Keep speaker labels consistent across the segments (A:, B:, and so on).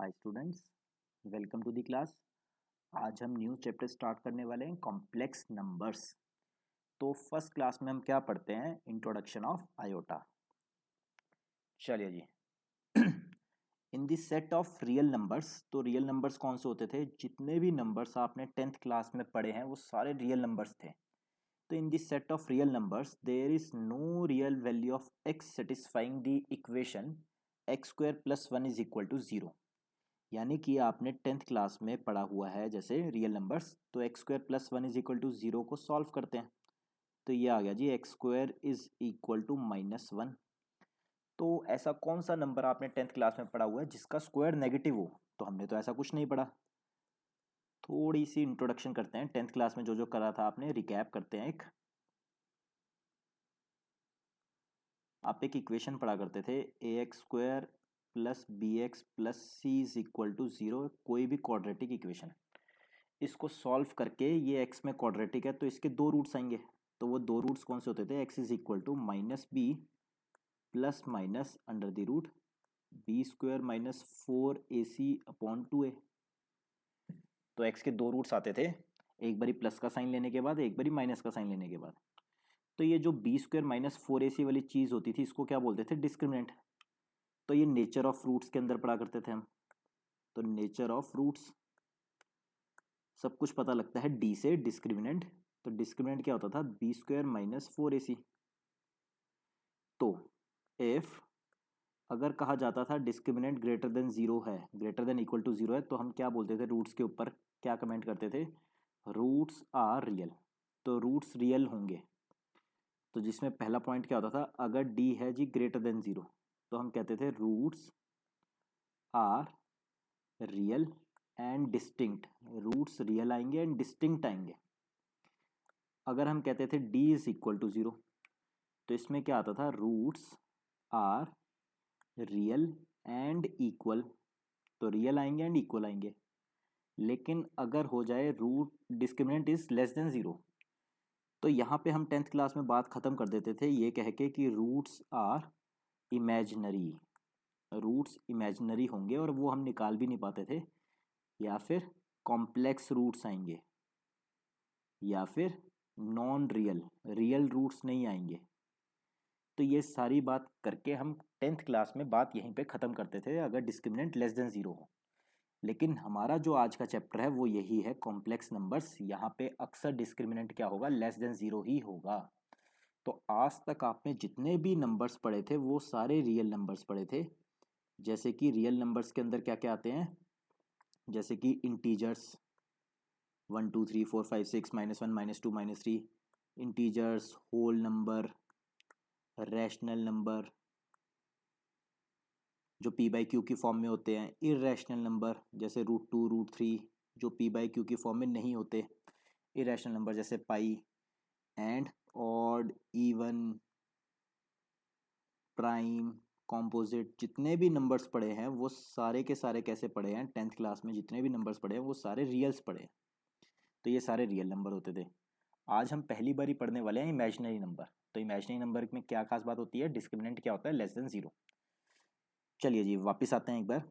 A: Hi students, welcome to the class. आज हम new chapter start करने वाले हैं, कॉम्प्लेक्स नंबर्स। तो फर्स्ट क्लास में हम क्या पढ़ते हैं? Introduction of iota. चलिए जी। In this set of real numbers, तो रियल नंबर्स कौन से होते थे? जितने भी नंबर्स आपने 10th क्लास में पढ़े हैं वो सारे रियल नंबर्स थे। तो in this set of real numbers there is no real value of x satisfying the equation x square plus 1 is equal to 0। यानी कि आपने 10th क्लास में पढ़ा हुआ है जैसे रियल नंबर्स, तो x square plus 1 is equal to 0 को सॉल्व करते हैं। तो ये आ गया जी, x square is equal to -1। तो ऐसा कौन सा नंबर आपने 10th क्लास में पढ़ा हुआ है जिसका स्क्वायर नेगेटिव हो? तो हमने तो ऐसा कुछ नहीं पढ़ा। थोड़ी सी इंट्रोडक्शन करते हैं, 10th क्लास में जो जो करा था आपने रिकैप करते हैं। आप एक इक्वेशन पढ़ा करते थे, a x square plus b x plus c is equal to 0। कोई भी क्वाड्रेटिक इक्वेशन, इसको सॉल्व करके ये x में क्वाड्रेटिक है तो इसके दो रूट्स आएंगे। तो वो दो रूट्स कौन से होते थे? x is equal to -b plus minus under the root b square minus 4ac upon 2a। तो x के दो रूट्स आते थे, एक बारी प्लस का साइन लेने के बाद, एक बारी माइनस का साइन लेने के बाद। तो ये जो बी स्क्वायर माइनस 4ac वाली चीज़ होती थी, इसको क्या बोलते थे? डिस्क्रिमिनेंट। तो ये नेचर ऑफ रूट्स के अंदर पढ़ा करते थे हम। तो नेचर ऑफ रूट्स सब कुछ पता लगता है डी से, डिस्क्रिमिनेंट। तो डिस्क्रिमिनेंट क्या होता था? B square minus 4ac। तो इफ अगर कहा जाता था डिस्क्रिमिनेंट ग्रेटर देन 0 है, ग्रेटर देन इक्वल टू 0 है, तो हम क्या बोलते थे? रूट्स के ऊपर क्या कमेंट करते थे? Roots are real. तो रूट्स रियल होंगे। तो जिसमें पहला पॉइंट क्या होता था? अगर डी है जी ग्रेटर देन 0, तो हम कहते थे roots are real and distinct. Roots real आएंगे एंड डिस्टिंक्ट आएंगे। अगर हम कहते थे डी इज इक्वल टू 0, तो इसमें क्या आता था? Roots are real and equal. तो रियल आएंगे एंड इक्वल आएंगे। लेकिन अगर हो जाए root discriminant is less than 0, तो यहाँ पे हम 10th क्लास में बात खत्म कर देते थे ये कह के कि roots are imaginary. Roots imaginary होंगे और वो हम निकाल भी नहीं पाते थे। या फिर कॉम्प्लेक्स रूट्स आएंगे, या फिर नॉन रियल, रियल रूट्स नहीं आएंगे। तो ये सारी बात करके हम 10th क्लास में बात यहीं पे ख़त्म करते थे, अगर डिस्क्रिमिनेंट लेस देन 0 हो। लेकिन हमारा जो आज का चैप्टर है वो यही है, कॉम्प्लेक्स नंबर्स। यहाँ पे अक्सर डिस्क्रिमिनेंट क्या होगा? लेस देन 0 ही होगा। तो आज तक आपने जितने भी नंबर्स पढ़े थे वो सारे रियल नंबर्स पढ़े थे। जैसे कि रियल नंबर्स के अंदर क्या क्या आते हैं? जैसे कि integers 1 2 3 4 5 6 -1 -2 -3, integers, whole number, rational number जो पी बाई क्यू की फॉर्म में होते हैं, इरेशनल नंबर जैसे √2 √3 जो पी बाई क्यू की फॉर्म में नहीं होते, इरेशनल नंबर जैसे pi, and odd, even, prime, composite. जितने भी नंबर्स पढ़े हैं वो सारे के सारे कैसे पढ़े हैं? 10th क्लास में जितने भी नंबर्स पढ़े हैं वो सारे रियल्स पढ़े हैं। तो ये सारे रियल नंबर होते थे। आज हम पहली बार ही पढ़ने वाले हैं इमेजिनरी नंबर। तो इमेजिनरी नंबर में क्या खास बात होती है? डिस्क्रिमिनेंट क्या होता है? Less than 0। चलिए जी, वापस आते हैं एक बार।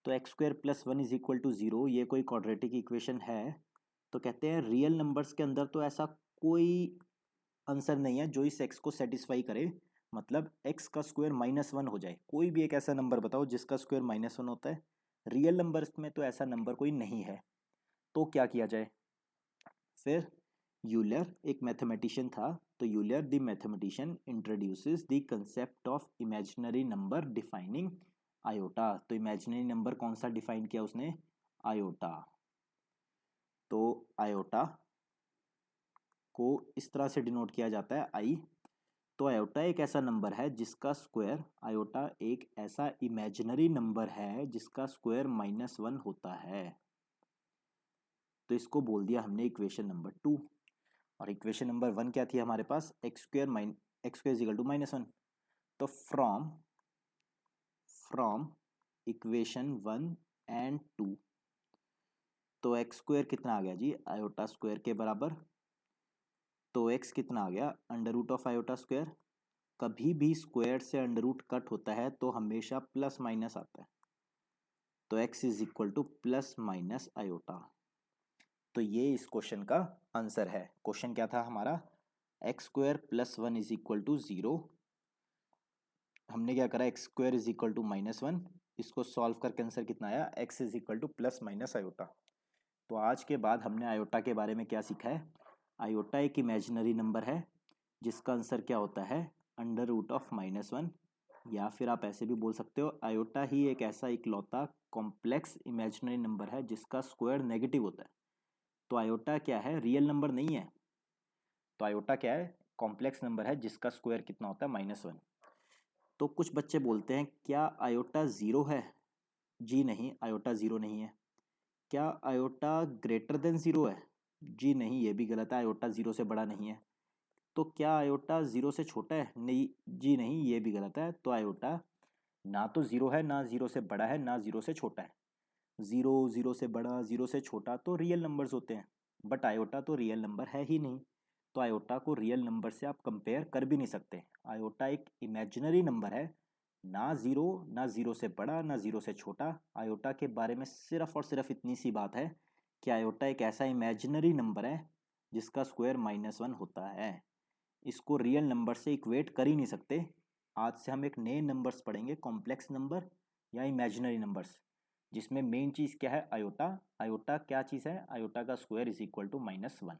A: तो x square plus 1 is equal to 0, ये कोई क्वाड्रेटिक इक्वेशन है। तो कहते हैं रियल नंबर्स के अंदर तो ऐसा कोई आंसर नहीं है जो इस एक्स को सेटिस्फाई करे। मतलब एक्स का स्क्वायर -1 हो जाए, कोई भी एक ऐसा नंबर बताओ जिसका स्क्वायर -1 होता है। रियल नंबर्स में तो ऐसा नंबर कोई नहीं है। तो क्या किया जाए फिर? यूलर एक मैथमेटिशियन था, तो Euler the mathematician introduces the concept of imaginary number defining iota. तो इमेजिनरी नंबर कौन सा डिफाइन किया उसने? आयोटा। तो आयोटा को इस तरह से डिनोट किया जाता है, आई। तो आयोटा एक ऐसा नंबर है जिसका स्क्वायर, आयोटा एक ऐसा इमेजिनरी नंबर है जिसका स्क्वायर -1 होता है। तो इसको बोल दिया हमने इक्वेशन नंबर 2। और इक्वेशन नंबर 1 क्या थी हमारे पास? X square is equal to -1। तो फ्रॉम इक्वेशन 1 एंड 2, तो एक्स स्क्वायर कितना आ गया जी? आयोटा स्क्वायर के बराबर। तो एक्स कितना आ गया? Under root of iota square. कभी भी स्क्वायर से अंडर रूट कट होता है तो हमेशा प्लस माइनस आता है। तो x is equal to plus minus iota. तो ये इस क्वेश्चन का आंसर है। क्वेश्चन क्या था हमारा, x square plus one is equal to zero. हमने क्या करा, x square is equal to minus one, इसको सॉल्व करके आंसर कितना आया, x is equal to plus minus iota. तो आज के बाद हमने आयोटा के बारे में क्या सीखा है। आयोटा एक इमेजिनरी नंबर है जिसका आंसर क्या होता है, under root of minus one, या फिर आप ऐसे भी बोल सकते हो आयोटा ही एक ऐसा इकलौता कॉम्प्लेक्स इमेजिनरी नंबर है जिसका स्क्वायर नेगेटिव होता है। तो आयोटा क्या है, रियल नंबर नहीं है। तो आयोटा क्या है, कॉम्प्लेक्स नंबर है जिसका स्क्वायर कितना होता है, माइनस वन। तो कुछ बच्चे बोलते हैं क्या आयोटा ज़ीरो है। जी नहीं, आयोटा ज़ीरो नहीं है। क्या आयोटा ग्रेटर देन ज़ीरो है। जी नहीं, ये भी गलत है, आयोटा ज़ीरो से बड़ा नहीं है। तो क्या आयोटा ज़ीरो से छोटा है, नहीं जी नहीं, ये भी गलत है। तो आयोटा ना तो ज़ीरो है, ना ज़ीरो से बड़ा है, ना ज़ीरो से छोटा है। ज़ीरो, ज़ीरो से बड़ा, ज़ीरो से छोटा तो रियल नंबर्स होते हैं, बट आयोटा तो रियल नंबर है ही नहीं। तो आयोटा को रियल नंबर से आप कंपेयर कर भी नहीं सकते। आयोटा एक इमेजिनरी नंबर है, ना ज़ीरो, ना ज़ीरो से बड़ा, ना ज़ीरो से छोटा। आयोटा के बारे में सिर्फ और सिर्फ इतनी सी बात है कि आयोटा एक ऐसा इमेजिनरी नंबर है जिसका स्क्वायर माइनस वन होता है। इसको रियल नंबर से इक्वेट कर ही नहीं सकते। आज से हम एक नए नंबर्स पढ़ेंगे, कॉम्प्लेक्स नंबर या इमेजिनरी नंबर्स, जिसमें मेन चीज़ क्या है, आयोटा। आयोटा क्या चीज़ है, आयोटा का square is equal to minus one.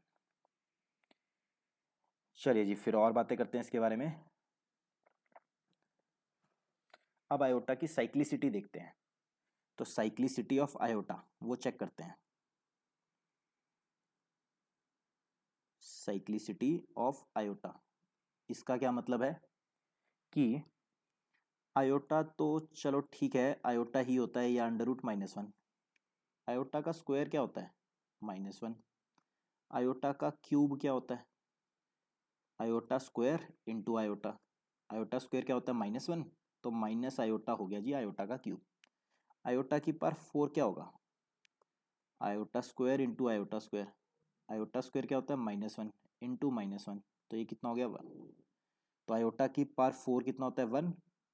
A: चलिए जी, फिर और बातें करते हैं इसके बारे में। अब आयोटा की साइक्लिसिटी देखते हैं। तो साइक्लिसिटी ऑफ आयोटा वो चेक करते हैं। साइक्लिसिटी ऑफ आयोटा, इसका क्या मतलब है कि आयोटा तो चलो ठीक है, आयोटा ही होता है या under root minus one. Iota का स्क्वायर क्या होता है, माइनस वन। आयोटा का क्यूब क्या होता है, iota square into iota. Iota square क्या होता है, माइनस वन, तो माइनस आयोटा हो गया जी आयोटा का क्यूब। आयोटा की पावर फोर क्या होगा, iota square into iota square. Iota square क्या होता है, minus one into minus one, तो ये कितना हो गया, वन। तो आयोटा की पावर फोर कितना होता है, वन।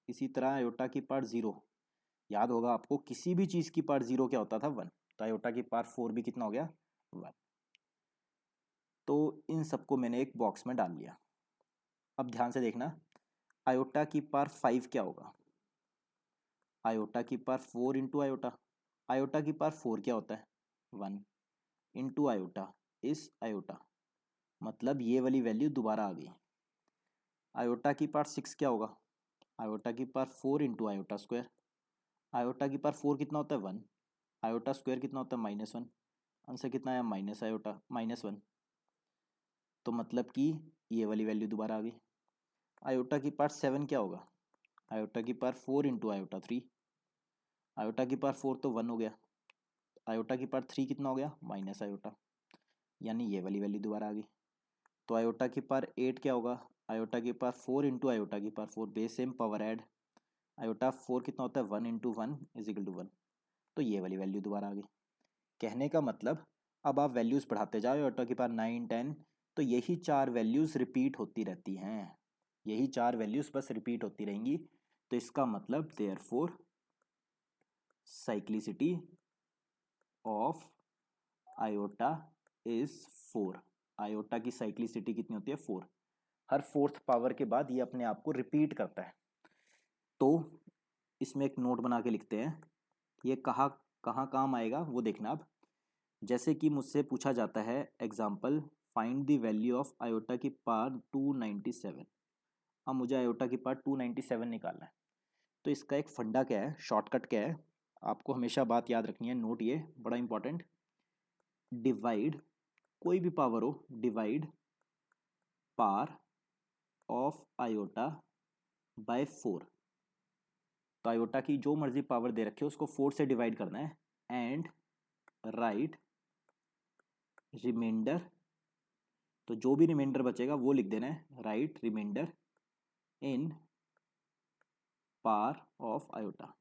A: इसी तरह आयोटा की पावर जीरो, याद होगा आपको, किसी भी चीज़ की पावर जीरो क्या होता था, वन। तो आयोटा की पावर फोर भी कितना हो गया, वन। तो इन सबको मैंने एक बॉक्स में डाल लिया। अब ध्यान से देखना, आयोटा की पावर फाइव क्या होगा, आयोटा की power four into iota. Iota की पावर फोर क्या होता है, वन इंटू आयोटा इस आयोटा, मतलब ये वाली वैल्यू दोबारा आ गई। आयोटा की पावर सिक्स क्या होगा, आयोटा की power four into iota square. Iota की पावर फोर कितना होता है, वन। आयोटा स्क्वायर कितना होता है, माइनस वन। आंसर कितना आया, माइनस आयोटा माइनस वन। तो मतलब कि ये वाली वैल्यू दोबारा आ गई। आयोटा की पावर सेवन क्या होगा, आयोटा की power four into iota three. Iota की पावर फोर तो वन हो गया, आयोटा की पावर थ्री कितना हो गया, माइनस आयोटा, यानी ये वाली वैल्यू दोबारा आ गई। तो आयोटा की पावर एट क्या होगा, आयोटा की पावर फोर इंटू आयोटा की power four, base same power add. Iota four कितना होता है, one into one is equal to one, तो ये वाली वैल्यू दोबारा आ गई। कहने का मतलब अब आप वैल्यूज़ बढ़ाते जाओ, आयोटा की पावर नाइन टेन, तो यही चार वैल्यूज़ रिपीट होती रहती हैं, यही चार वैल्यूज़ बस रिपीट होती रहेंगी। तो इसका मतलब therefore cyclicity of iota is four. Iota की साइक्लिसिटी कितनी होती है, फोर। हर फोर्थ पावर के बाद ये अपने आप को रिपीट करता है। तो इसमें एक नोट बना के लिखते हैं, ये कहाँ कहाँ काम आएगा वो देखना। अब जैसे कि मुझसे पूछा जाता है example, find the value of iota की पावर 297। अब मुझे आयोटा की पावर 297 निकालना है। तो इसका एक फंडा क्या है, शॉर्टकट क्या है, आपको हमेशा बात याद रखनी है, नोट ये बड़ा इंपॉर्टेंट। डिवाइड, कोई भी पावर हो, divide power of iota by four. तो आयोटा की जो मर्जी पावर दे रखे हो उसको फोर से डिवाइड करना है, एंड राइट रिमाइंडर, तो जो भी रिमाइंडर बचेगा वो लिख देना है, write remainder in power of iota.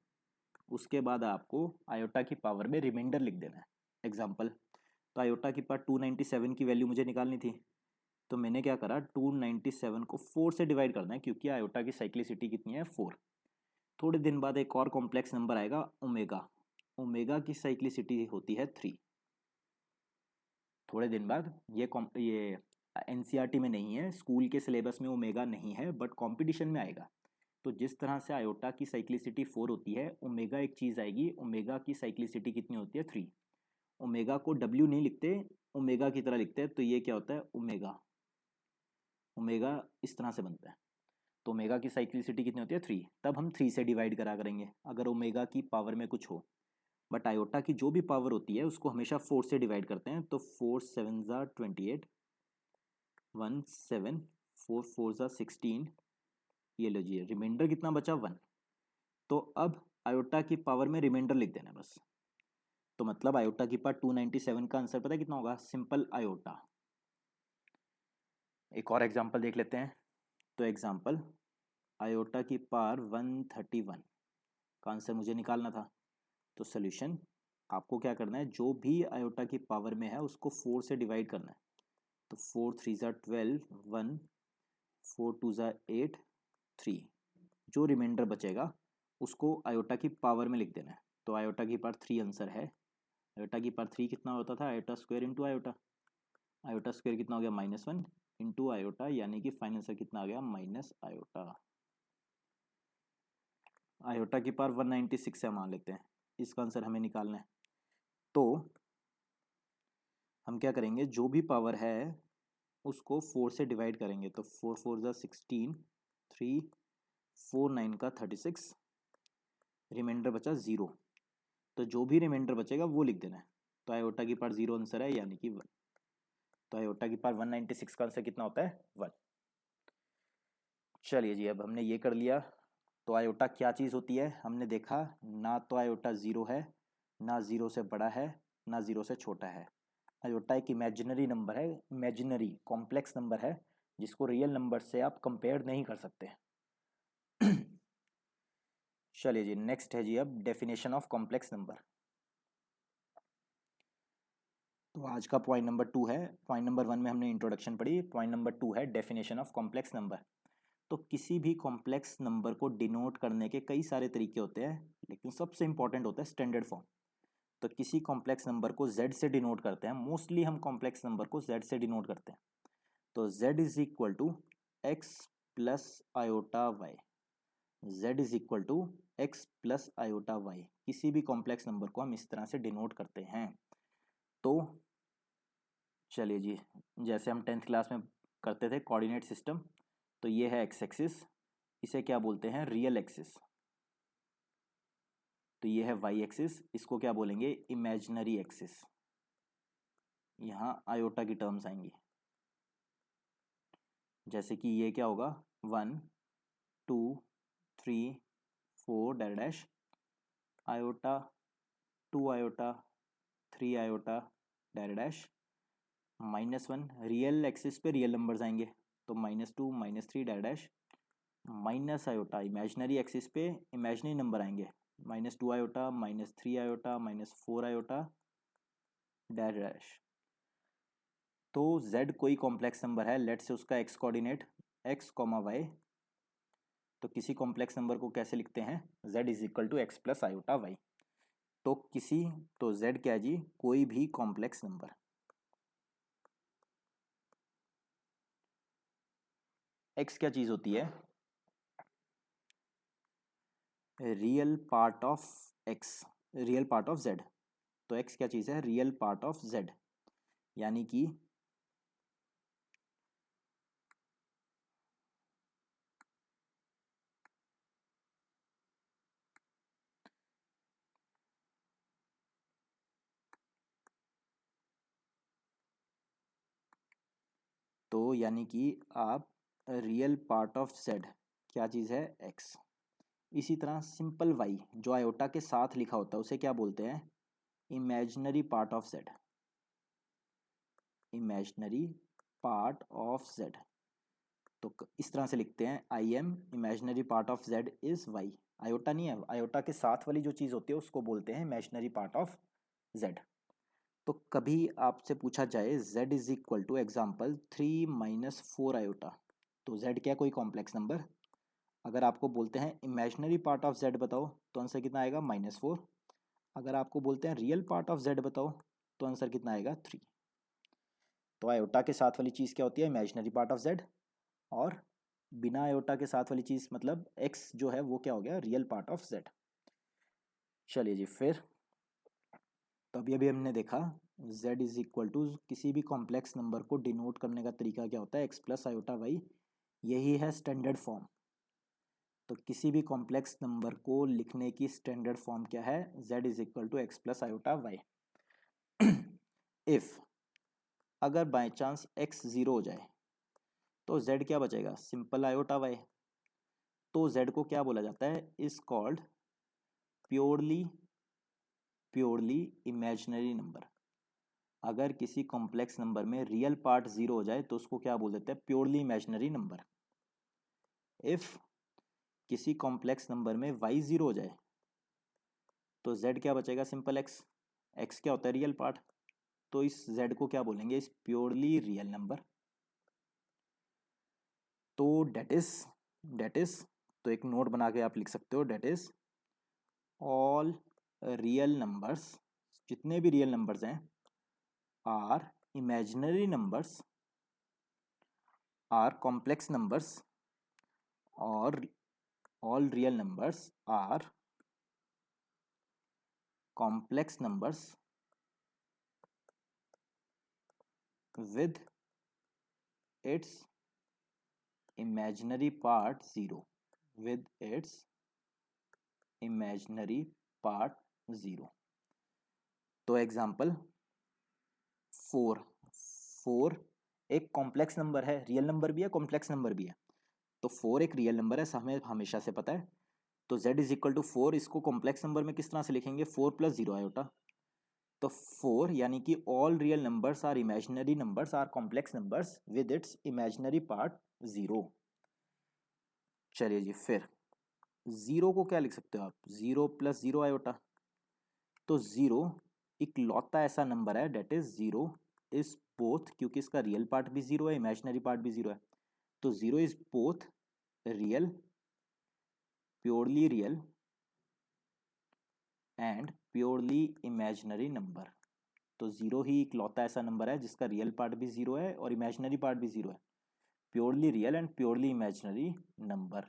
A: उसके बाद आपको आयोटा की पावर में रिमाइंडर लिख देना है। एग्जाम्पल, तो आयोटा की पावर 297 की वैल्यू मुझे निकालनी थी, तो मैंने क्या करा, 297 को फोर से डिवाइड करना है, क्योंकि आयोटा की साइक्लिसिटी कितनी है, फोर। थोड़े दिन बाद एक और कॉम्प्लेक्स नंबर आएगा, ओमेगा। ओमेगा की साइक्लिसिटी होती है 3। थोड़े दिन बाद ये एनसीईआरटी में नहीं है, स्कूल के सिलेबस में ओमेगा नहीं है, बट कंपटीशन में आएगा। तो जिस तरह से आयोटा की साइक्लिसिटी 4 होती है, ओमेगा एक चीज़ आएगी, ओमेगा की साइक्लिसिटी कितनी होती है 3। ओमेगा को डब्ल्यू नहीं लिखते, ओमेगा की तरह लिखते हैं, तो ये क्या होता है ओमेगा। ओमेगा इस तरह से बनता है। तो ओमेगा की साइक्लिसिटी कितनी होती है 3, तब हम 3 से डिवाइड करा करेंगे अगर ओमेगा की पावर में कुछ हो। बट आयोटा की जो भी पावर होती है उसको हमेशा 4 से डिवाइड करते हैं। तो 4 7 ज़ा 28, 1 7, 4 4 ज़ा 16, ये लीजिए रिमाइंडर कितना बचा 1। तो अब आयोटा की पावर में रिमाइंडर लिख देना बस। तो मतलब आयोटा की पावर 297 का आंसर पता है कितना होगा, सिंपल आयोटा। एक और एग्जांपल देख लेते हैं। तो एग्जांपल आयोटा की पावर 131 का आंसर मुझे निकालना था। तो सोल्यूशन आपको क्या करना है, जो भी आयोटा की पावर में है उसको 4 से डिवाइड करना है। तो 4 3 ज़ा 12, 1 4 2 ज़ा 8, 3, जो रिमाइंडर बचेगा उसको आयोटा की पावर में लिख देना है। तो आयोटा की पावर 3 आंसर है। आयोटा की पावर 3 कितना होता था, iota square into iota. Iota square कितना हो गया -1 इंटू आयोटा, यानी कि फाइनल आंसर कितना आ गया माइनस आयोटा। आयोटा की पावर 196 है मान लेते हैं, इसका आंसर हमें निकालना है। तो हम क्या करेंगे, जो भी पावर है उसको 4 से डिवाइड करेंगे। तो 4 4 ज़ा 16, 3 4 9 का 36, रिमाइंडर बचा 0। तो जो भी रिमाइंडर बचेगा वो लिख देना है। तो आयोटा की पावर 0 आंसर है, यानी कि 1। तो आयोटा की पावर 196 का आंसर कितना होता है 1। चलिए जी, अब हमने ये कर लिया। तो आयोटा क्या चीज़ होती है हमने देखा, ना तो आयोटा 0 है, ना 0 से बड़ा है, ना 0 से छोटा है। आयोटा एक इमेजिनरी नंबर है, इमेजिनरी कॉम्प्लेक्स नंबर है जिसको रियल नंबर से आप कंपेयर नहीं कर सकते। चलिए जी, नेक्स्ट है जी अब डेफिनेशन ऑफ कॉम्प्लेक्स नंबर। तो आज का पॉइंट नंबर 2 है। पॉइंट नंबर 1 में हमने इंट्रोडक्शन पढ़ी, पॉइंट नंबर 2 है डेफिनेशन ऑफ कॉम्प्लेक्स नंबर। तो किसी भी कॉम्प्लेक्स नंबर को डिनोट करने के कई सारे तरीके होते हैं, लेकिन सबसे इंपॉर्टेंट होता है स्टैंडर्ड फॉर्म। तो किसी कॉम्प्लेक्स नंबर को z से डिनोट करते हैं, मोस्टली हम कॉम्प्लेक्स नंबर को z से डिनोट करते हैं। तो z is equal to x plus iota y, z is equal to x plus iota y. किसी भी कॉम्प्लेक्स नंबर को हम इस तरह से डिनोट करते हैं। तो चलिए जी, जैसे हम 10th क्लास में करते थे कोऑर्डिनेट सिस्टम, तो ये है एक्स एक्सिस, इसे क्या बोलते हैं रियल एक्सिस। तो ये है वाई एक्सिस, इसको क्या बोलेंगे इमेजिनरी एक्सिस। यहाँ आयोटा की टर्म्स आएंगी, जैसे कि ये क्या होगा 1 2 3 4 dash iota, 2 iota, 3 iota dash, -1 real axis पे रियल नंबर्स आएंगे, तो -2 -3 dash, minus iota imaginary axis पे इमेजिनरी नंबर आएंगे, -2 आयोटा, -3 आयोटा, -4 आयोटा डैश। तो z कोई कॉम्प्लेक्स नंबर है, लेट से उसका x कोऑर्डिनेट x, y। तो किसी कॉम्प्लेक्स नंबर को कैसे लिखते हैं, z is equal to x plus iota y. तो तो z क्या है जी, कोई भी कॉम्प्लेक्स नंबर। x क्या चीज होती है, real part of x, real part of z। तो x क्या चीज है, रियल पार्ट ऑफ z, यानी कि तो यानी कि आप रियल पार्ट ऑफ z क्या चीज़ है x। इसी तरह सिंपल y जो आयोटा के साथ लिखा होता है उसे क्या बोलते हैं, imaginary part of z, imaginary part of z। तो इस तरह से लिखते हैं I am imaginary part of z is y। Iota नहीं है, आयोटा के साथ वाली जो चीज़ होती है उसको बोलते हैं इमेजिनरी पार्ट ऑफ z। तो कभी आपसे पूछा जाए z is equal to example 3 - 4 iota, तो z क्या कोई कॉम्प्लेक्स नंबर। अगर आपको बोलते हैं इमेजिनरी पार्ट ऑफ z बताओ, तो आंसर कितना आएगा -4। अगर आपको बोलते हैं रियल पार्ट ऑफ जेड बताओ तो आंसर कितना आएगा 3। तो आयोटा के साथ वाली चीज़ क्या होती है इमेजिनरी पार्ट ऑफ जेड, और बिना आयोटा के साथ वाली चीज़ मतलब एक्स जो है वो क्या हो गया रियल पार्ट ऑफ जेड। चलिए जी फिर, तो अभी अभी हमने देखा z इज इक्वल टू किसी भी कॉम्प्लेक्स नंबर को डिनोट करने का तरीका क्या होता है एक्स प्लस आयोटा वाई, यही है स्टैंडर्ड फॉर्म। तो किसी भी कॉम्प्लेक्स नंबर को लिखने की स्टैंडर्ड फॉर्म क्या है z is equal to x plus iota y. If अगर बाय चांस x जीरो हो जाए तो z क्या बचेगा सिंपल आयोटा वाई। तो z को क्या बोला जाता है is called purely imaginary number. अगर किसी कॉम्प्लेक्स नंबर में रियल पार्ट जीरो हो जाए तो उसको क्या बोल देते हैं प्योरली इमेजिनरी नंबर। इफ किसी कॉम्प्लेक्स नंबर में y जीरो हो जाए तो z क्या बचेगा सिंपल x। x क्या होता है रियल पार्ट, तो इस z को क्या बोलेंगे इस प्योरली रियल नंबर। तो डेट इज तो एक नोट बना के आप लिख सकते हो that is all real numbers, जितने भी रियल नंबर्स हैं are imaginary numbers are complex numbers और all real numbers are complex numbers with its imaginary part zero, with its imaginary part zero। तो एग्जाम्पल 4, 4 एक कॉम्प्लेक्स नंबर है, real number भी है complex number भी है। तो 4 एक रियल नंबर है, हमें हमेशा से पता है। तो z इज इक्वल टू 4, इसको कॉम्प्लेक्स नंबर में किस तरह से लिखेंगे 4 प्लस जीरो आयोटा। तो 4 यानी कि all real numbers are imaginary numbers are complex numbers with its imaginary part zero. चलिए जी फिर जीरो को क्या लिख सकते हो आप जीरो प्लस जीरो आयोटा। तो जीरो इकलौता ऐसा नंबर है that is zero is both, क्योंकि इसका रियल पार्ट भी जीरो है इमेजिनरी पार्ट भी जीरो है। तो zero is both real purely real and purely imaginary number. तो जीरो ही इकलौता ऐसा नंबर है जिसका रियल पार्ट भी जीरो है और इमेजिनरी पार्ट भी जीरो है, purely real and purely imaginary number.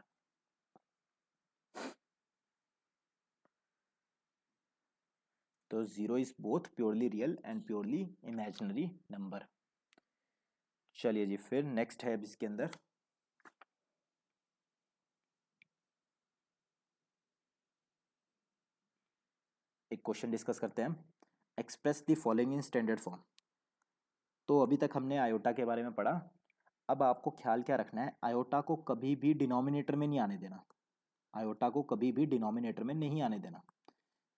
A: तो zero is both purely real and purely imaginary number. चलिए जी फिर नेक्स्ट है अब इसके अंदर एक क्वेश्चन डिस्कस करते हैं। Express the following in standard form. तो अभी तक हमने आयोटा के बारे में पढ़ा। अब आपको ख्याल क्या रखना है आयोटा को कभी भी डिनोमिनेटर में नहीं आने देना। आयोटा को कभी भी डिनोमिनेटर में नहीं आने देना।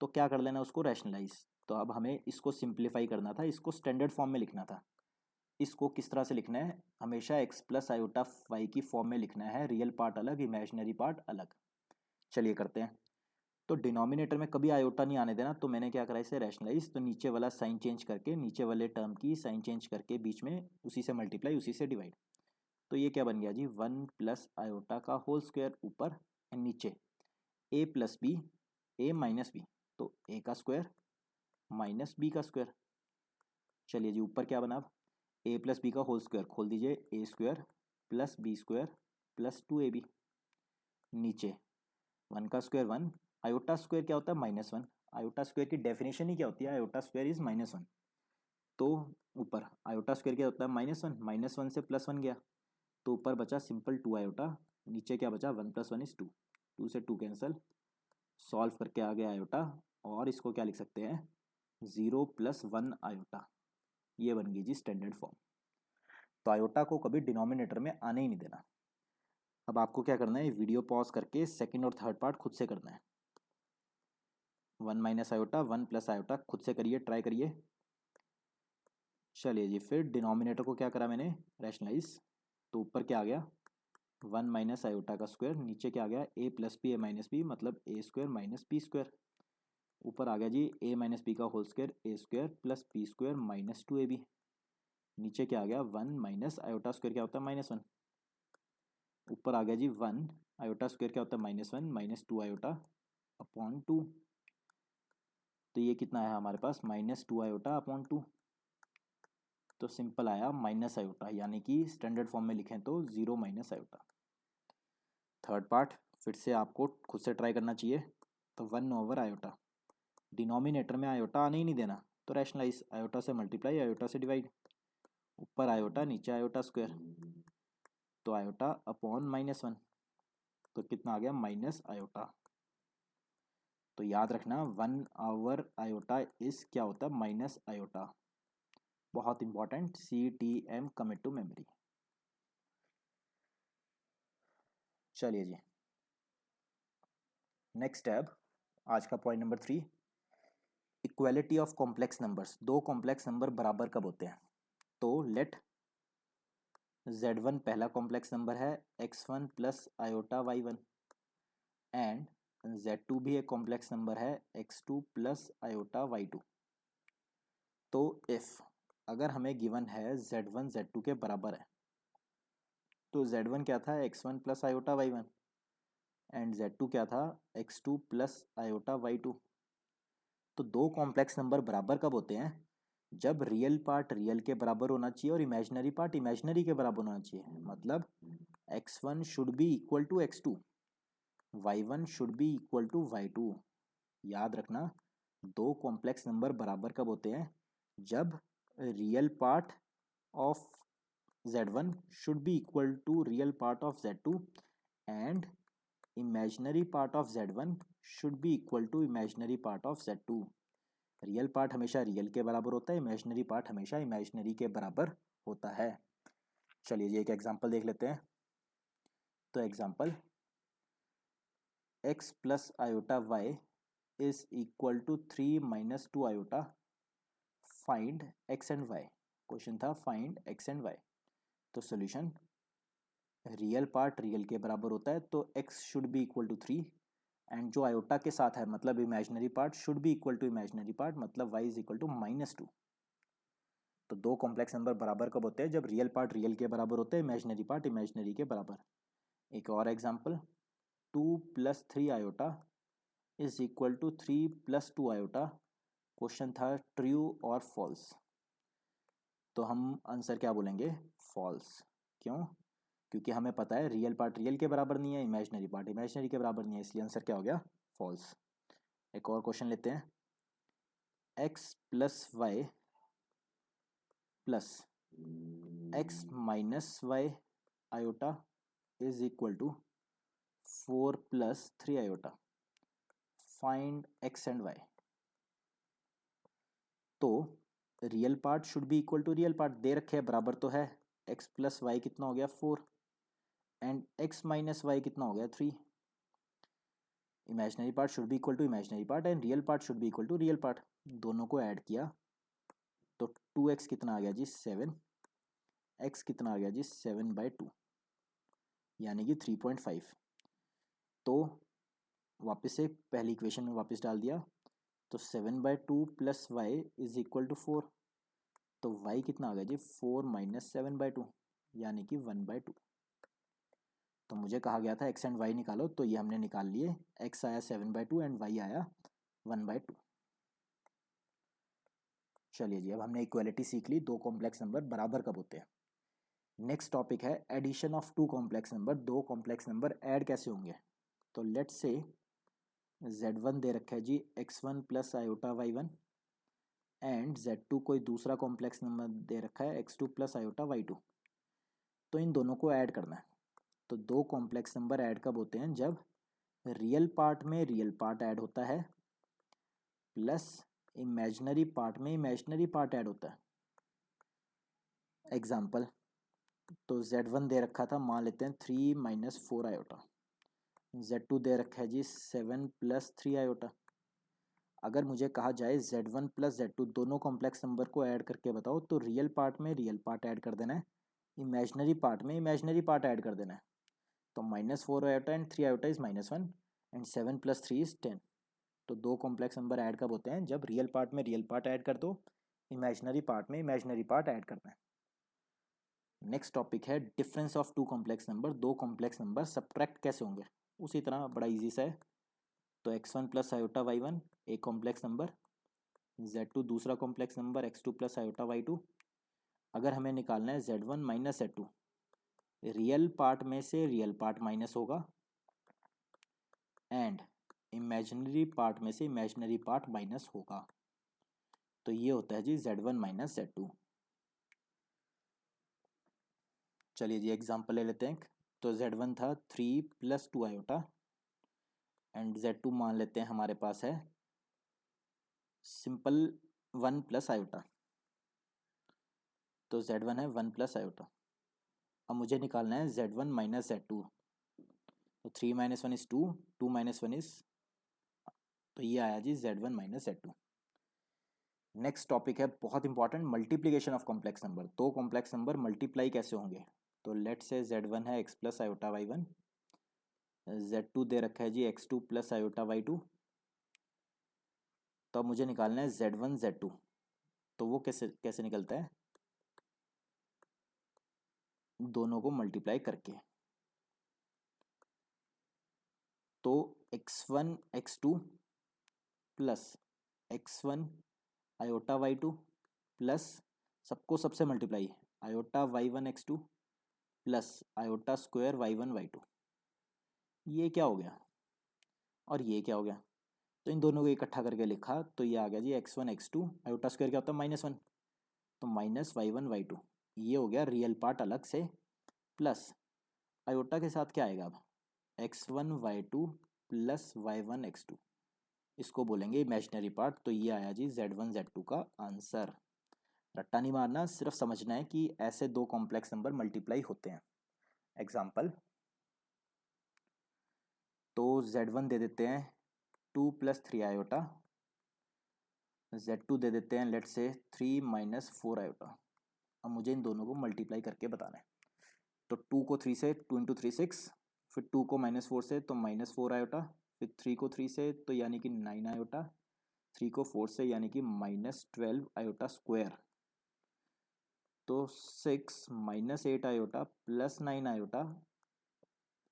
A: तो क्या कर लेना उसको रैशनलाइज। तो अब हमें इसको सिंप्लीफाई करना था, इसको स्टैंडर्ड फॉर्म में लिखना था। इसको किस तरह से लिखना है हमेशा एक्स प्लस आयोटा वाई की फॉर्म में लिखना है, रियल पार्ट अलग इमेजिनरी पार्ट अलग। चलिए करते हैं। तो डिनोमिनेटर में कभी आयोटा नहीं आने देना, तो मैंने क्या करा इसे रैशनलाइज। तो नीचे वाला साइन चेंज करके नीचे वाले टर्म की साइन चेंज करके बीच में उसी से मल्टीप्लाई उसी से डिवाइड। तो ये क्या बन गया जी 1 प्लस आयोटा का होल स्क्वायर ऊपर एंड नीचे a plus b a minus b, तो ए का स्क्वायर माइनस बी का स्क्वायर। चलिए जी ऊपर क्या बना ए प्लस बी का होल स्क्वायर खोल दीजिए a square plus b square plus 2ab। नीचे 1 का स्क्वायर 1, आयोटा स्क्वायर क्या होता है -1। आयोटा स्क्वायर की डेफिनेशन ही क्या होती है आयोटा स्क्वायर इज -1। तो ऊपर आयोटा स्क्वायर क्या होता है -1, -1 से +1 गया तो ऊपर बचा सिंपल 2 आयोटा, नीचे क्या बचा 1 + 1 इज 2, 2 से 2 कैंसिल, सॉल्व करके आ गया आयोटा। और इसको क्या लिख सकते हैं 0 + 1 आयोटा। ये बन गई जी स्टैंडर्ड फॉर्म। तो आयोटा को कभी डिनोमिनेटर में आने ही नहीं देना। अब आपको क्या करना है वीडियो पॉज करके सेकंड और थर्ड पार्ट खुद से करना है। 1 - आयोटा 1 + आयोटा खुद से करिए, ट्राई करिए। चलिए जी फिर डिनोमिनेटर को क्या करा मैंने रैशनलाइज। तो ऊपर क्या आ गया 1 - आयोटा का स्क्वायर, नीचे क्या आ गया a + b a - b मतलब a square minus b square. ऊपर आ गया जी a - b का whole square a square plus b square minus 2ab। नीचे क्या आ गया 1 - आयोटा स्क्वायर क्या होता है -1। ऊपर आ गया जी 1 आयोटा स्क्वायर क्या होता है -1 -2 आयोटा अपॉन 2। तो ये कितना है हमारे पास -2i/2। तो सिंपल आया -i, यानी कि स्टैंडर्ड फॉर्म में लिखें तो 0 -i। थर्ड पार्ट फिर से आपको खुद से ट्राई करना चाहिए। तो 1/i, डिनोमिनेटर में आयोटा आने ही नहीं देना, तो रैशनलाइज, आयोटा से मल्टीप्लाई, आयोटा से डिवाइड, ऊपर आयोटा नीचे आयोटा स्क्वायर, तो आयोटा अपॉन -1, तो कितना आ गया -i। तो याद रखना 1/i इज क्या होता है -i। बहुत important, CTM commit to memory. चलिए जी, नेक्स्ट टैब, आज का point number 3, equality of complex numbers. दो कॉम्प्लेक्स नंबर बराबर कब होते हैं? तो लेट Z1 पहला कॉम्प्लेक्स नंबर है x1 plus iota y1, and Z2 भी एक कॉम्प्लेक्स नंबर है x2 प्लस आयोटा y2। तो इफ अगर हमें गिवन है Z1 Z2 के बराबर है, तो Z1 क्या था x1 plus iota y1, and Z2 क्या था x2 प्लस आयोटा y2। तो दो कॉम्प्लेक्स नंबर बराबर कब होते हैं? जब रियल पार्ट रियल के बराबर होना चाहिए और इमेजिनरी पार्ट इमेजिनरी के बराबर होना चाहिए। मतलब x1 should be equal to x2, y1 should be equal to y2। याद रखना, दो कॉम्प्लेक्स नंबर बराबर कब होते हैं? जब real part of Z1 should be equal to real part of Z2 and imaginary part of Z1 should be equal to imaginary part of Z2। Real part हमेशा real के बराबर होता है, इमेजिनरी पार्ट हमेशा इमेजिनरी के बराबर होता है। चलिए जी, एक एग्जांपल देख लेते हैं। तो example, x plus iota y is equal to 3 minus 2 iota, find x and y। Question था फाइंड x एंड y। तो सॉल्यूशन, रियल पार्ट रियल के बराबर होता है तो x should be equal to 3, and जो आयोटा के साथ है मतलब imaginary part should be equal to imaginary part, मतलब y इज इक्वल टू -2। तो दो कॉम्प्लेक्स नंबर बराबर कब होते हैं? जब रियल पार्ट रियल के बराबर होते हैं, इमेजिनरी पार्ट इमेजिनरी के बराबर। एक और example, 2 plus 3 iota is equal to 3 plus 2 iota. Question था ट्रू और फॉल्स, तो हम आंसर क्या बोलेंगे? फॉल्स। क्यों? क्योंकि हमें पता है रियल पार्ट रियल के बराबर नहीं है, इमेजिनरी पार्ट इमेजिनरी के बराबर नहीं है, इसलिए आंसर क्या हो गया? फॉल्स। एक और क्वेश्चन लेते हैं, x plus y plus x minus y iota is equal to 4 plus 3 iota, find x and y। तो real part should be equal to real part, दे रखे हैं बराबर तो है, x प्लस वाई कितना हो गया 4, एंड x माइनस वाई कितना हो गया 3। Imaginary part should be equal to imaginary part and real part should be equal to real part. दोनों को ऐड किया तो 2x कितना आ गया जी 7, x कितना आ गया जी 7/2, यानी कि 3.5। तो वापस से पहली इक्वेशन में वापस डाल दिया, तो 7/2 plus y is equal to 4। तो y कितना आ गया जी 4 माइनस 7/2, यानी कि 1/2। तो मुझे कहा गया था x एंड y निकालो, तो ये हमने निकाल लिए, x आया 7/2 एंड y आया 1/2। चलिए जी, अब हमने इक्वालिटी सीख ली, दो कॉम्प्लेक्स नंबर बराबर कब होते हैं। नेक्स्ट टॉपिक है addition of two complex number. दो कॉम्प्लेक्स नंबर ऐड कैसे होंगे? तो लेट्स से Z1 दे रखा है जी x1 plus iota y1, and Z2 कोई दूसरा कॉम्प्लेक्स नंबर दे रखा है x2 प्लस आयोटा y2। तो इन दोनों को ऐड करना है। तो दो कॉम्प्लेक्स नंबर ऐड कब होते हैं? जब रियल पार्ट में रियल पार्ट ऐड होता है प्लस इमेजिनरी पार्ट में इमेजिनरी पार्ट ऐड होता है। एग्जाम्पल, तो Z1 दे रखा था, मान लेते हैं 3 माइनस 4 आयोटा, Z2 दे रखा है जी 7 प्लस 3 आयोटा। अगर मुझे कहा जाए Z1 प्लस Z2 दोनों कॉम्प्लेक्स नंबर को ऐड करके बताओ, तो रियल पार्ट में रियल पार्ट ऐड कर देना है, इमेजिनरी पार्ट में इमेजिनरी पार्ट ऐड कर देना है। तो -4 iota and 3 iota is -1 and 7 plus 3 is 10। तो दो कॉम्प्लेक्स नंबर ऐड कब होते हैं? जब रियल पार्ट में रियल पार्ट ऐड कर दो, इमेजिनरी पार्ट में इमेजिनरी पार्ट ऐड करना है। नेक्स्ट टॉपिक है difference of two complex number. दो कॉम्प्लेक्स नंबर सब्ट्रैक्ट कैसे होंगे? उसी तरह बड़ा इजी सा है। तो x1 प्लस आयोटा y1 एक कॉम्प्लेक्स नंबर, Z2 दूसरा complex number x2 plus iota y2। अगर हमें निकालना है Z1 minus Z2, real part में से रियल पार्ट माइनस होगा एंड इमेजिनरी पार्ट में से इमेजिनरी पार्ट माइनस होगा। तो ये होता है जी Z1 माइनस Z2। चलिए जी एग्जांपल ले लेते हैं। तो Z1 था 3 प्लस 2 आयोटा एंड Z2 मान लेते हैं हमारे पास है सिंपल 1 प्लस आयोटा। तो Z1 है 1 प्लस आयोटा। अब मुझे निकालना है Z1 माइनस Z2। तो 3 माइनस 1 इज 2, 2 माइनस 1 इज, तो ये आया जी Z1 minus Z2। Next topic है बहुत important, multiplication of complex number. दो कॉम्प्लेक्स नंबर मल्टीप्लाई कैसे होंगे। तो लेट से Z1 है x plus iota y1, Z2 दे रखा है जी x2 प्लस आयोटा y2। तो अब मुझे निकालना है Z1 Z2। तो वो कैसे कैसे निकलता है, दोनों को मल्टीप्लाई करके। तो x1 x2 plus x1 iota y2 plus सबको सबसे multiply iota y1 x2 plus iota square y1 y2। ये क्या हो गया और ये क्या हो गया। तो इन दोनों को इकट्ठा करके लिखा तो ये आ गया जी x1 x2, आयोटा स्क्वायर क्या होता है -1, तो माइनस y1 y2। ये हो गया रियल पार्ट अलग से, प्लस आयोटा के साथ क्या आएगा अब x1 y2 plus y1 x2, इसको बोलेंगे इमेजिनरी पार्ट। तो ये आया जी Z1 Z2 का आंसर। रट्टा नहीं मारना, सिर्फ समझना है कि ऐसे दो कॉम्प्लेक्स नंबर मल्टीप्लाई होते हैं। एग्जाम्पल, तो Z1 दे देते हैं 2 प्लस 3 आयोटा, Z2 दे देते हैं लेट से 3 माइनस 4 आयोटा। अब मुझे इन दोनों को मल्टीप्लाई करके बताना है। तो 2 को 3 से 2 इंटू 3 6, फिर 2 को -4 से तो -4 आयोटा, फिर 3 को 3 से तो यानी कि 9 आयोटा, 3 को 4 से यानी कि -12 आयोटा स्क्वायर। तो 6 minus 8 iota plus 9 iota,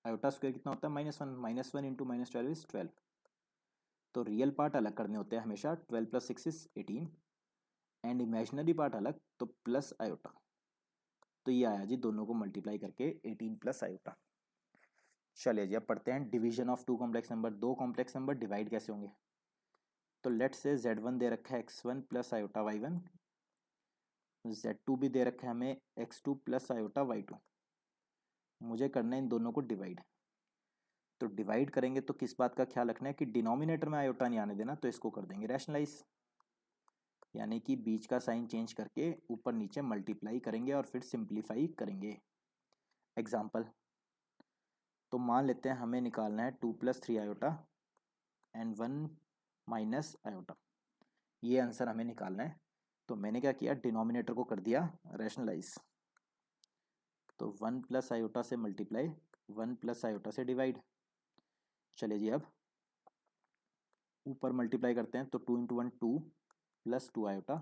A: iota square कितना होता है -1 इंटू -12 इज 12। तो रियल पार्ट अलग करने होते हैं हमेशा, 12 plus 6 is 18 and imaginary part अलग, तो प्लस आयोटा। तो ये आया जी दोनों को मल्टीप्लाई करके 18 प्लस आयोटा। चलिए जी अब पढ़ते हैं division of two complex number. दो कॉम्प्लेक्स नंबर डिवाइड कैसे होंगे। तो लेट से Z1 दे रखा है x1 plus iota y1, Z2 भी दे रखा है हमें x2 प्लस आयोटा y2। मुझे करना है इन दोनों को डिवाइड। तो डिवाइड करेंगे तो किस बात का ख्याल रखना है कि डिनोमिनेटर में आयोटा नहीं आने देना, तो इसको कर देंगे रैशनलाइज, यानी कि बीच का साइन चेंज करके ऊपर नीचे मल्टीप्लाई करेंगे और फिर सिंप्लीफाई करेंगे। एग्जाम्पल, तो मान लेते हैं हमें निकालना है 2 plus 3 iota and 1 minus iota, ये आंसर हमें निकालना है। तो मैंने क्या किया, डिनोमिनेटर को कर दिया रैशनलाइज। तो 1 प्लस आयोटा से मल्टीप्लाई, 1 प्लस आयोटा से डिवाइड। चलिए जी अब ऊपर मल्टीप्लाई करते हैं। तो 2 into 1 2 plus 2 iota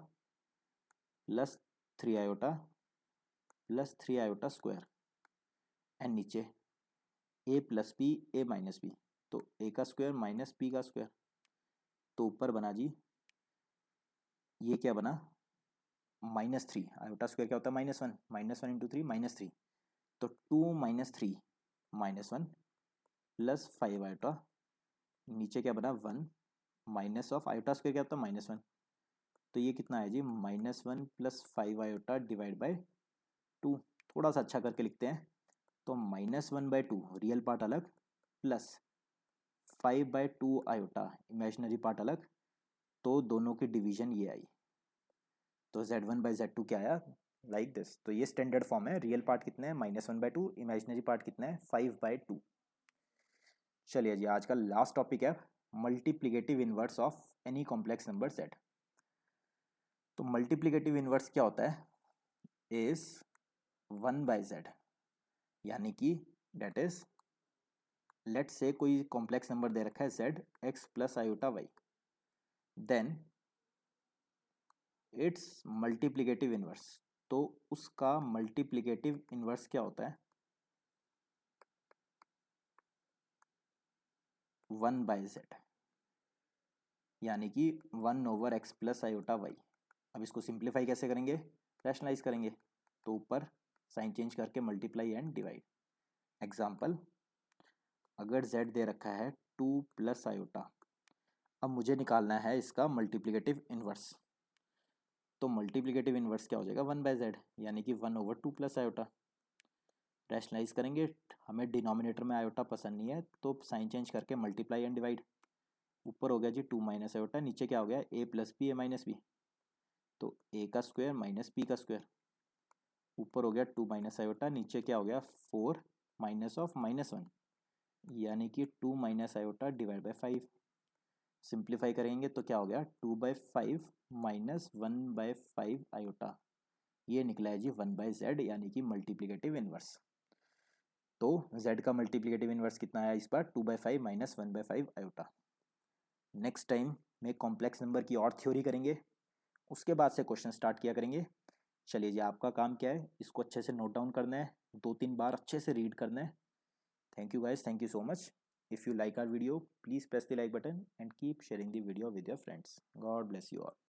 A: plus 3 iota plus 3 iota square and नीचे a plus b a minus b, तो ए का स्क्वायर माइनस बी का स्क्वायर। तो ऊपर बना जी, ये क्या बना -3, आयोटा स्क्वायर क्या होता है -1 इंटू 3 -3, तो 2 माइनस 3 -1 प्लस 5 आयोटा, नीचे क्या बना 1 माइनस ऑफ आयोटा स्क्वायर क्या होता है -1, तो ये कितना है जी -1 प्लस 5 आयोटा डिवाइड बाय 2। थोड़ा सा अच्छा करके लिखते हैं। तो -1/2 रियल पार्ट अलग प्लस 5/2 आयोटा इमेजिनरी पार्ट अलग, तो दोनों की डिवीजन ये आई। तो Z1/Z2 क्या आया लाइक दिस। तो ये स्टैंडर्ड फॉर्म है। रियल पार्ट कितने हैं -1/2, इमेजिनरी पार्ट कितना है 5/2। चलिए जी आज का लास्ट टॉपिक है multiplicative inverse of any complex number set. तो मल्टीप्लिकेटिव इनवर्स क्या होता है इज 1/z, यानी कि डेट इज लेट से कोई कॉम्प्लेक्स नंबर दे रखा है z x plus iota y, then it's multiplicative inverse. तो उसका मल्टीप्लिकेटिव इनवर्स क्या होता है 1/z। यानी कि 1/x प्लस आयोटा वाई। अब इसको सिंप्लीफाई कैसे करेंगे, रैशनलाइज करेंगे, तो ऊपर साइन चेंज करके मल्टीप्लाई एंड डिवाइड। एग्जाम्पल, अगर z दे रखा है 2 प्लस आयोटा, अब मुझे निकालना है इसका मल्टीप्लिकेटिव इन्वर्स। तो मल्टीप्लिकेटिव इन्वर्स क्या हो जाएगा, 1/z, यानी कि 1/2 प्लस आयोटा। रैशनलाइज करेंगे, हमें डिनोमिनेटर में आयोटा पसंद नहीं है, तो साइन चेंज करके मल्टीप्लाई एंड डिवाइड। ऊपर हो गया जी 2 माइनस आयोटा, नीचे क्या हो गया, a plus b, a minus b, तो a का स्क्वायर माइनस b का स्क्वायर। ऊपर हो गया 2 माइनस आयोटा, नीचे क्या हो गया, 4 माइनस ऑफ -1, यानी कि 2 minus iota divide by 5। Simplify करेंगे तो क्या हो गया, 2/5 माइनस 1/5 आयोटा, ये निकला है जी 1/z, यानी कि मल्टीप्लिकेटिव इन्वर्स। तो z का मल्टीप्लिकेटिव इन्वर्स कितना आया इस बार, 2/5 माइनस 1/5 आयोटा। नेक्स्ट टाइम में कॉम्प्लेक्स नंबर की और थ्योरी करेंगे, उसके बाद से क्वेश्चन स्टार्ट किया करेंगे। चलिए जी, आपका काम क्या है, इसको अच्छे से नोट डाउन करना है, 2-3 बार अच्छे से रीड करना है। Thank you guys, thank you so much. If you like our video, please press the like button and keep sharing the video with your friends. God bless you all.